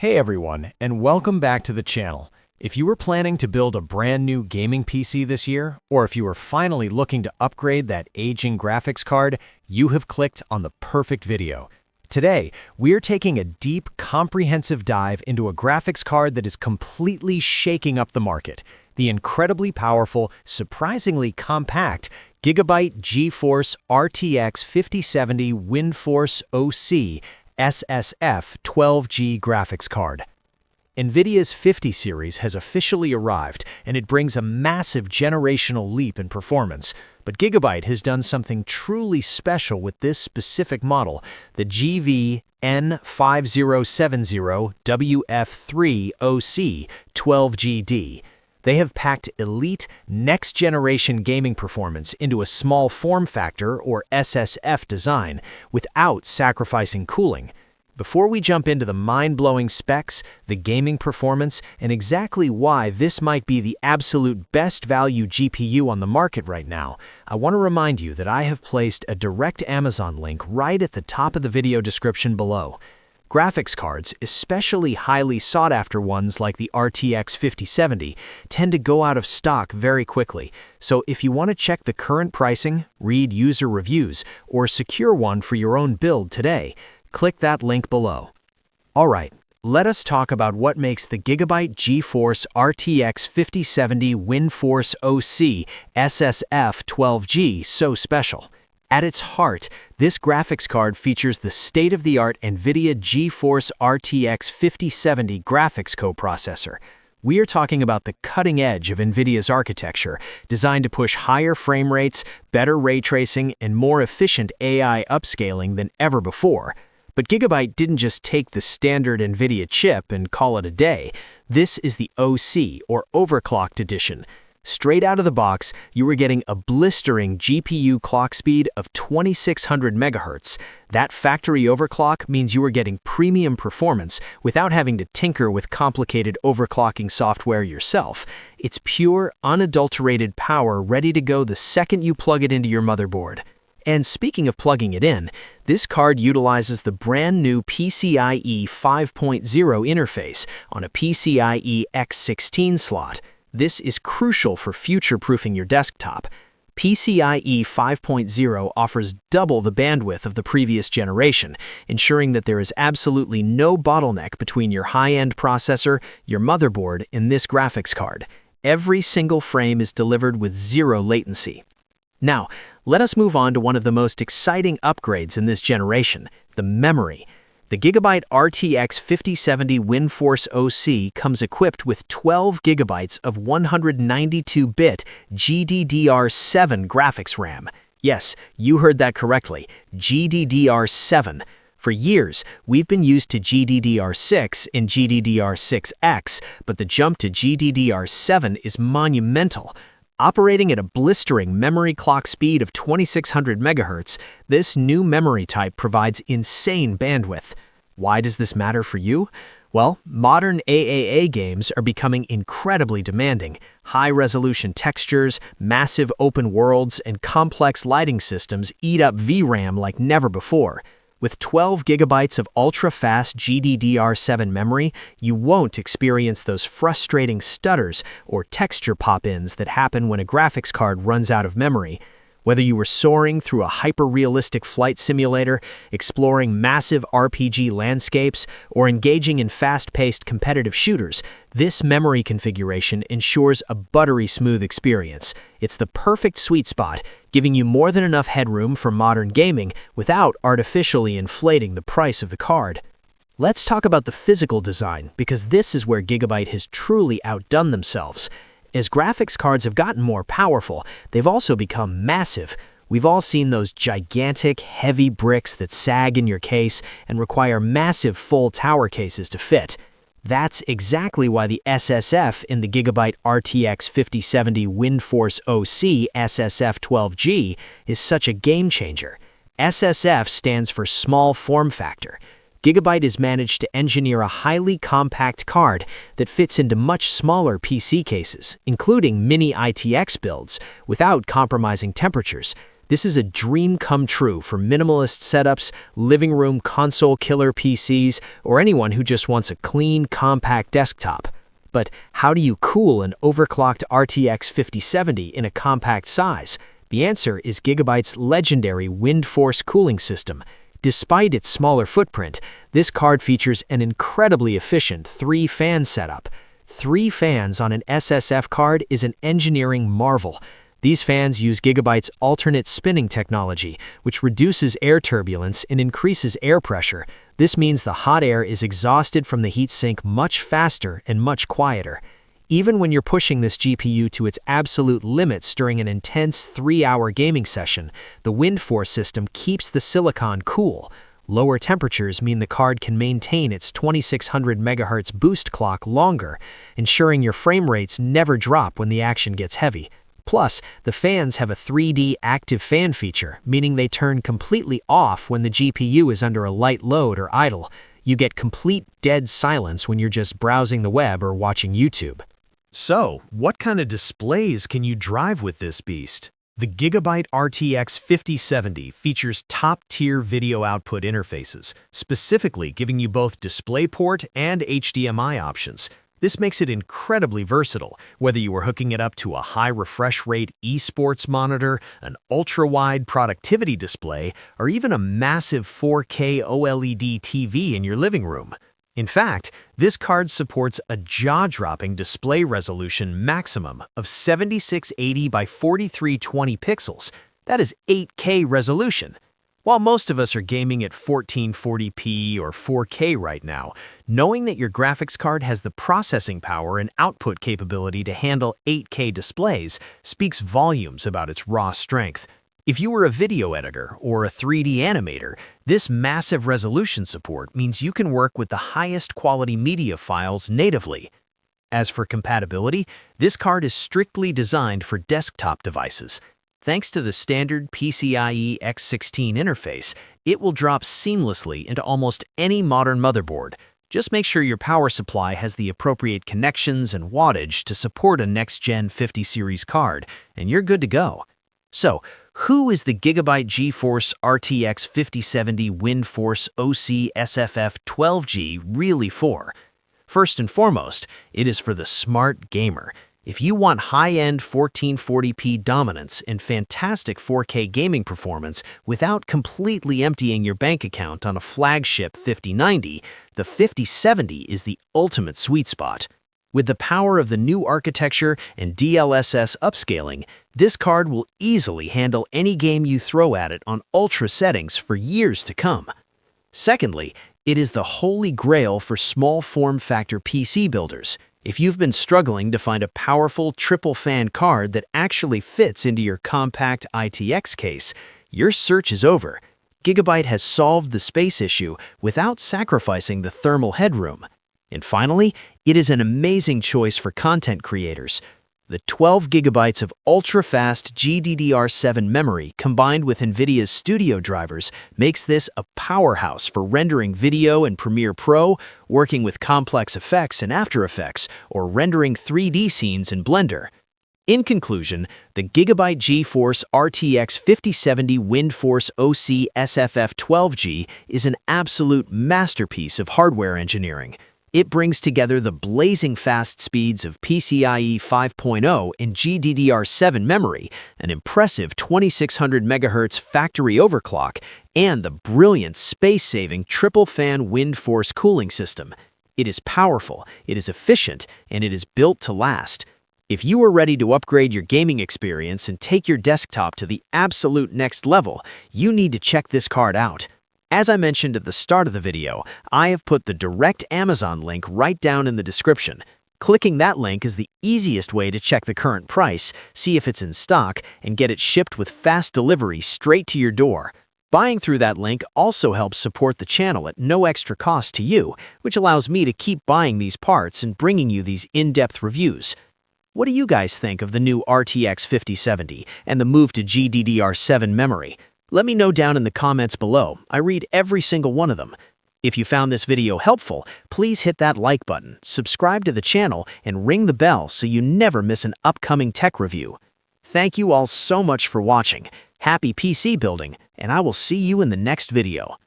Hey everyone, and welcome back to the channel. If you were planning to build a brand new gaming PC this year, or if you are finally looking to upgrade that aging graphics card, you have clicked on the perfect video. Today, we are taking a deep, comprehensive dive into a graphics card that is completely shaking up the market. The incredibly powerful, surprisingly compact GIGABYTE GeForce RTX 5070 WINDFORCE OC SFF 12G graphics card. NVIDIA's 50 series has officially arrived, and it brings a massive generational leap in performance. But Gigabyte has done something truly special with this specific model, the GV-N5070 WF3 OC 12GD. They have packed elite, next-generation gaming performance into a small form factor, or SFF design, without sacrificing cooling. Before we jump into the mind-blowing specs, the gaming performance, and exactly why this might be the absolute best value GPU on the market right now, I want to remind you that I have placed a direct Amazon link right at the top of the video description below. Graphics cards, especially highly sought-after ones like the RTX 5070, tend to go out of stock very quickly, so if you want to check the current pricing, read user reviews, or secure one for your own build today, click that link below. Alright, let us talk about what makes the GIGABYTE GeForce RTX 5070 WINDFORCE OC SFF 12G so special. At its heart, this graphics card features the state-of-the-art NVIDIA GeForce RTX 5070 graphics coprocessor. We are talking about the cutting edge of NVIDIA's architecture, designed to push higher frame rates, better ray tracing, and more efficient AI upscaling than ever before. But Gigabyte didn't just take the standard NVIDIA chip and call it a day. This is the OC, or overclocked edition. Straight out of the box, you were getting a blistering GPU clock speed of 2600 MHz. That factory overclock means you were getting premium performance without having to tinker with complicated overclocking software yourself. It's pure, unadulterated power ready to go the second you plug it into your motherboard. And speaking of plugging it in, this card utilizes the brand new PCIe 5.0 interface on a PCIe X16 slot. This is crucial for future-proofing your desktop. PCIe 5.0 offers double the bandwidth of the previous generation, ensuring that there is absolutely no bottleneck between your high-end processor, your motherboard, and this graphics card. Every single frame is delivered with zero latency. Now, let us move on to one of the most exciting upgrades in this generation, the memory. The GIGABYTE RTX 5070 WINDFORCE OC comes equipped with 12 GB of 192-bit GDDR7 graphics RAM. Yes, you heard that correctly, GDDR7. For years, we've been used to GDDR6 and GDDR6X, but the jump to GDDR7 is monumental. Operating at a blistering memory clock speed of 2600 MHz, this new memory type provides insane bandwidth. Why does this matter for you? Well, modern AAA games are becoming incredibly demanding. High-resolution textures, massive open worlds, and complex lighting systems eat up VRAM like never before. With 12 GB of ultra-fast GDDR7 memory, you won't experience those frustrating stutters or texture pop-ins that happen when a graphics card runs out of memory. Whether you were soaring through a hyper-realistic flight simulator, exploring massive RPG landscapes, or engaging in fast-paced competitive shooters, this memory configuration ensures a buttery smooth experience. It's the perfect sweet spot, giving you more than enough headroom for modern gaming without artificially inflating the price of the card. Let's talk about the physical design, because this is where Gigabyte has truly outdone themselves. As graphics cards have gotten more powerful, they've also become massive. We've all seen those gigantic, heavy bricks that sag in your case and require massive full tower cases to fit. That's exactly why the SFF in the GIGABYTE RTX 5070 WINDFORCE OC SFF 12G is such a game-changer. SFF stands for Small Form Factor. Gigabyte has managed to engineer a highly compact card that fits into much smaller PC cases, including mini ITX builds, without compromising temperatures. This is a dream come true for minimalist setups, living room console killer PCs, or anyone who just wants a clean, compact desktop. But how do you cool an overclocked RTX 5070 in a compact size? The answer is Gigabyte's legendary WINDFORCE cooling system. Despite its smaller footprint, this card features an incredibly efficient 3-fan setup. 3 fans on an SFF card is an engineering marvel. These fans use Gigabyte's alternate spinning technology, which reduces air turbulence and increases air pressure. This means the hot air is exhausted from the heatsink much faster and much quieter. Even when you're pushing this GPU to its absolute limits during an intense 3-hour gaming session, the WINDFORCE system keeps the silicon cool. Lower temperatures mean the card can maintain its 2600 MHz boost clock longer, ensuring your frame rates never drop when the action gets heavy. Plus, the fans have a 3D active fan feature, meaning they turn completely off when the GPU is under a light load or idle. You get complete dead silence when you're just browsing the web or watching YouTube. So, what kind of displays can you drive with this beast? The GIGABYTE RTX 5070 features top-tier video output interfaces, specifically giving you both DisplayPort and HDMI options. This makes it incredibly versatile, whether you are hooking it up to a high refresh rate esports monitor, an ultra-wide productivity display, or even a massive 4K OLED TV in your living room. In fact, this card supports a jaw-dropping display resolution maximum of 7680 by 4320 pixels. That is 8K resolution. While most of us are gaming at 1440p or 4K right now, knowing that your graphics card has the processing power and output capability to handle 8K displays speaks volumes about its raw strength. If you were a video editor or a 3D animator, this massive resolution support means you can work with the highest quality media files natively. As for compatibility, this card is strictly designed for desktop devices. Thanks to the standard PCIe X16 interface, it will drop seamlessly into almost any modern motherboard. Just make sure your power supply has the appropriate connections and wattage to support a next-gen 50 series card, and you're good to go. So, who is the Gigabyte GeForce RTX 5070 WINDFORCE OC SFF 12G really for? First and foremost, it is for the smart gamer. If you want high-end 1440p dominance and fantastic 4K gaming performance without completely emptying your bank account on a flagship 5090, the 5070 is the ultimate sweet spot. With the power of the new architecture and DLSS upscaling, this card will easily handle any game you throw at it on ultra settings for years to come. Secondly, it is the holy grail for small form factor PC builders. If you've been struggling to find a powerful triple-fan card that actually fits into your compact ITX case, your search is over. Gigabyte has solved the space issue without sacrificing the thermal headroom. And finally, it is an amazing choice for content creators. The 12 gigabytes of ultra-fast GDDR7 memory combined with NVIDIA's studio drivers makes this a powerhouse for rendering video in Premiere Pro, working with complex effects in After Effects, or rendering 3D scenes in Blender. In conclusion, the Gigabyte GeForce RTX 5070 WINDFORCE OC SFF 12G is an absolute masterpiece of hardware engineering. It brings together the blazing fast speeds of PCIe 5.0 and GDDR7 memory, an impressive 2600 MHz factory overclock, and the brilliant space-saving triple-fan WINDFORCE cooling system. It is powerful, it is efficient, and it is built to last. If you are ready to upgrade your gaming experience and take your desktop to the absolute next level, you need to check this card out. As I mentioned at the start of the video, I have put the direct Amazon link right down in the description. Clicking that link is the easiest way to check the current price, see if it's in stock, and get it shipped with fast delivery straight to your door. Buying through that link also helps support the channel at no extra cost to you, which allows me to keep buying these parts and bringing you these in-depth reviews. What do you guys think of the new RTX 5070 and the move to GDDR7 memory? Let me know down in the comments below. I read every single one of them. If you found this video helpful, please hit that like button, subscribe to the channel, and ring the bell so you never miss an upcoming tech review. Thank you all so much for watching. Happy PC building, and I will see you in the next video.